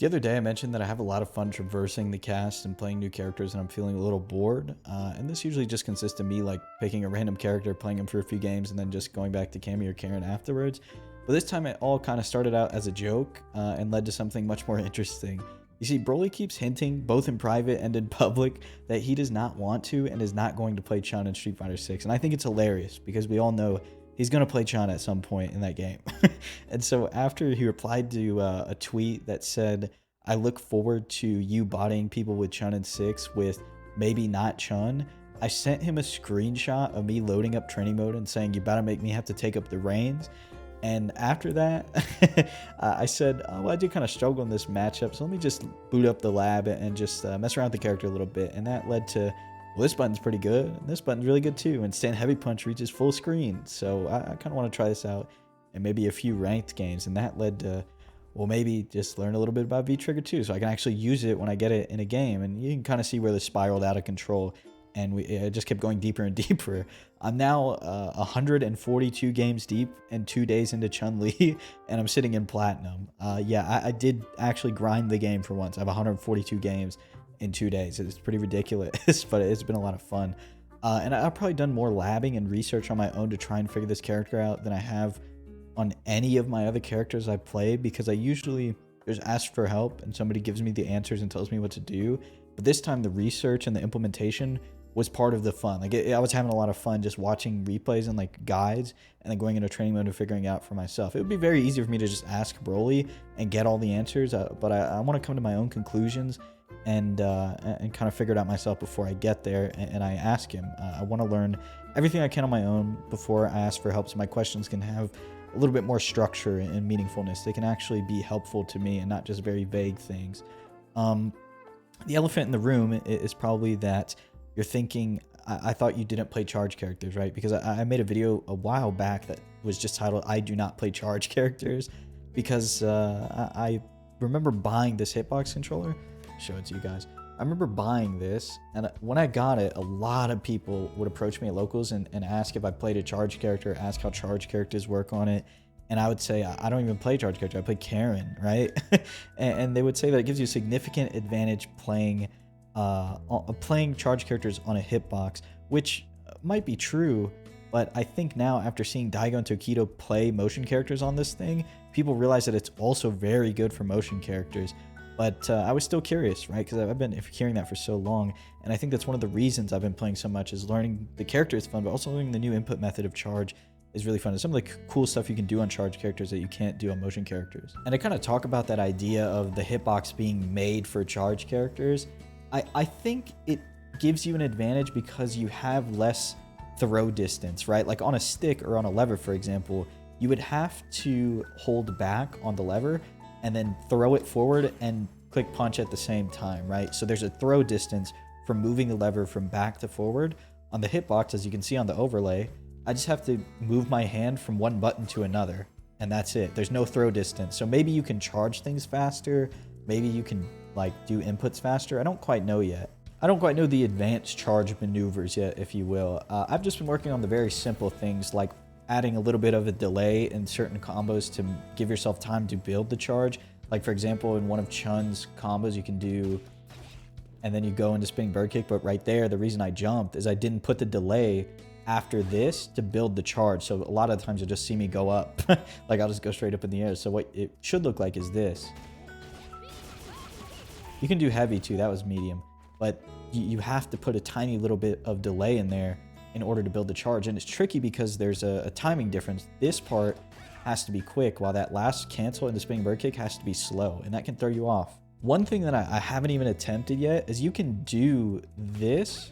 The other day I mentioned that I have a lot of fun traversing the cast and playing new characters and I'm feeling a little bored. And this usually just consists of me like picking a random character, playing him for a few games, and then just going back to Cammy or Karen afterwards. But this time it all kind of started out as a joke and led to something much more interesting. You see, Broly keeps hinting, both in private and in public, that he does not want to and is not going to play Chun in Street Fighter 6. And I think it's hilarious because we all know he's going to play Chun at some point in that game. And so after he replied to a tweet that said, I look forward to you bodying people with Chun in 6 with maybe not Chun, I sent him a screenshot of me loading up training mode and saying, you better make me have to take up the reins. And after that, I said, oh, well, I do kind of struggle in this matchup, so let me just boot up the lab and just mess around with the character a little bit. And that led to, well, this button's pretty good, and this button's really good too, and Stand Heavy Punch reaches full screen. So I kind of want to try this out in maybe a few ranked games, and that led to, well, maybe just learn a little bit about V-Trigger too, so I can actually use it when I get it in a game. And you can kind of see where this spiraled out of control, and it just kept going deeper and deeper. I'm now 142 games deep and 2 days into Chun-Li, and I'm sitting in Platinum. Yeah, I did actually grind the game for once. I have 142 games in 2 days. It's pretty ridiculous, but it's been a lot of fun. And I've probably done more labbing and research on my own to try and figure this character out than I have on any of my other characters I play, because I usually just ask for help and somebody gives me the answers and tells me what to do. But this time the research and the implementation was part of the fun. Like I was having a lot of fun just watching replays and like guides and then going into training mode and figuring it out for myself. It would be very easy for me to just ask Broly and get all the answers, but I want to come to my own conclusions and kind of figure it out myself before I get there and I ask him. I want to learn everything I can on my own before I ask for help, so my questions can have a little bit more structure and meaningfulness. They can actually be helpful to me and not just very vague things. The elephant in the room is probably that you're thinking, I thought you didn't play charge characters, right? Because I made a video a while back that was just titled, I do not play charge characters, because I remember buying this Hitbox controller. Show it to you guys. I remember buying this, and when I got it, a lot of people would approach me at locals and ask if I played a charge character, ask how charge characters work on it. And I would say, I don't even play charge character, I play Karen, right? And they would say that it gives you a significant advantage playing charge characters on a hitbox, which might be true, but I think now after seeing Daigo and Tokido play motion characters on this thing, people realize that it's also very good for motion characters. But I was still curious, right? Because I've been hearing that for so long, and I think that's one of the reasons I've been playing so much, is learning the character is fun, but also learning the new input method of charge is really fun. And some of the cool stuff you can do on charge characters that you can't do on motion characters. And I kind of talk about that idea of the hitbox being made for charge characters. I think it gives you an advantage because you have less throw distance, right? Like on a stick or on a lever, for example, you would have to hold back on the lever and then throw it forward and click punch at the same time, right? So there's a throw distance from moving the lever from back to forward. On the hitbox, as you can see on the overlay, I just have to move my hand from one button to another, and that's it. There's no throw distance. So maybe you can charge things faster. Maybe you can like do inputs faster. I don't quite know yet. I don't quite know the advanced charge maneuvers yet, if you will. I've just been working on the very simple things like adding a little bit of a delay in certain combos to give yourself time to build the charge. Like for example, in one of Chun's combos, you can do, and then you go into spinning bird kick. But right there, the reason I jumped is I didn't put the delay after this to build the charge. So a lot of times you'll just see me go up. Like I'll just go straight up in the air. So what it should look like is this. You can do heavy too, that was medium. But you have to put a tiny little bit of delay in there in order to build the charge. And it's tricky because there's a timing difference. This part has to be quick, while that last cancel in the spinning bird kick has to be slow, and that can throw you off. One thing that I haven't even attempted yet is you can do this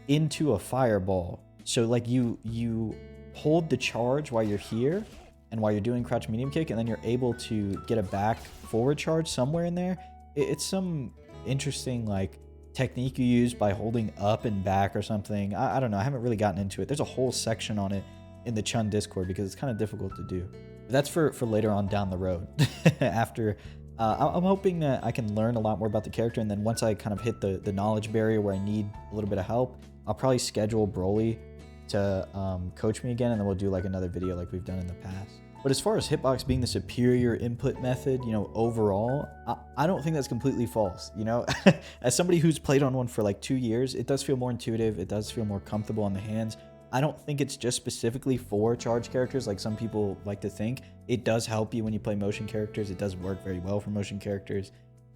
into a fireball. So like you hold the charge while you're here and while you're doing crouch medium kick, and then you're able to get a back forward charge somewhere in there. It's some interesting like technique you use by holding up and back or something. I don't know. I haven't really gotten into it. There's a whole section on it in the Chun Discord because it's kind of difficult to do. But that's for later on down the road. After I'm hoping that I can learn a lot more about the character, and then once I kind of hit the knowledge barrier where I need a little bit of help, I'll probably schedule Broly to coach me again, and then we'll do like another video like we've done in the past. But as far as hitbox being the superior input method, overall, I don't think that's completely false. As somebody who's played on one for like 2 years, it does feel more intuitive. It does feel more comfortable on the hands. I don't think it's just specifically for charge characters like some people like to think. It does help you when you play motion characters. It does work very well for motion characters.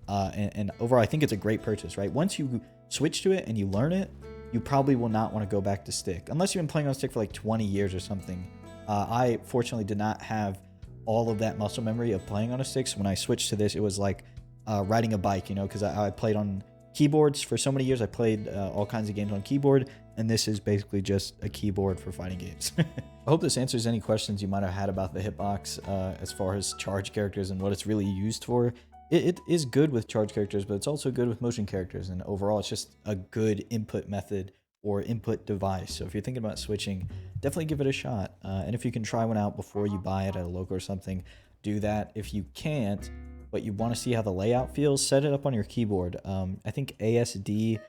And overall, I think it's a great purchase, right? Once you switch to it and you learn it, you probably will not want to go back to stick. Unless you've been playing on stick for like 20 years or something. I fortunately did not have all of that muscle memory of playing on a stick. So when I switched to this, it was like riding a bike, because I played on keyboards for so many years. I played all kinds of games on keyboard, and this is basically just a keyboard for fighting games. I hope this answers any questions you might have had about the hitbox as far as charge characters and what it's really used for. It is good with charge characters, but it's also good with motion characters, and overall it's just a good input method or input device. So if you're thinking about switching, definitely give it a shot. And if you can try one out before you buy it at a local or something, do that. If you can't, but you want to see how the layout feels, set it up on your keyboard. I think ASD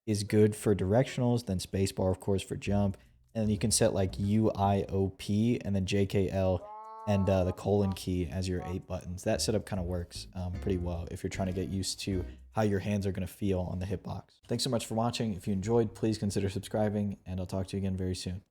is good for directionals, then spacebar, of course, for jump. And then you can set like UIOP and then JKL and the colon key as your 8 buttons. That setup kind of works pretty well if you're trying to get used to how your hands are going to feel on the hitbox. Thanks so much for watching. If you enjoyed, please consider subscribing, and I'll talk to you again very soon.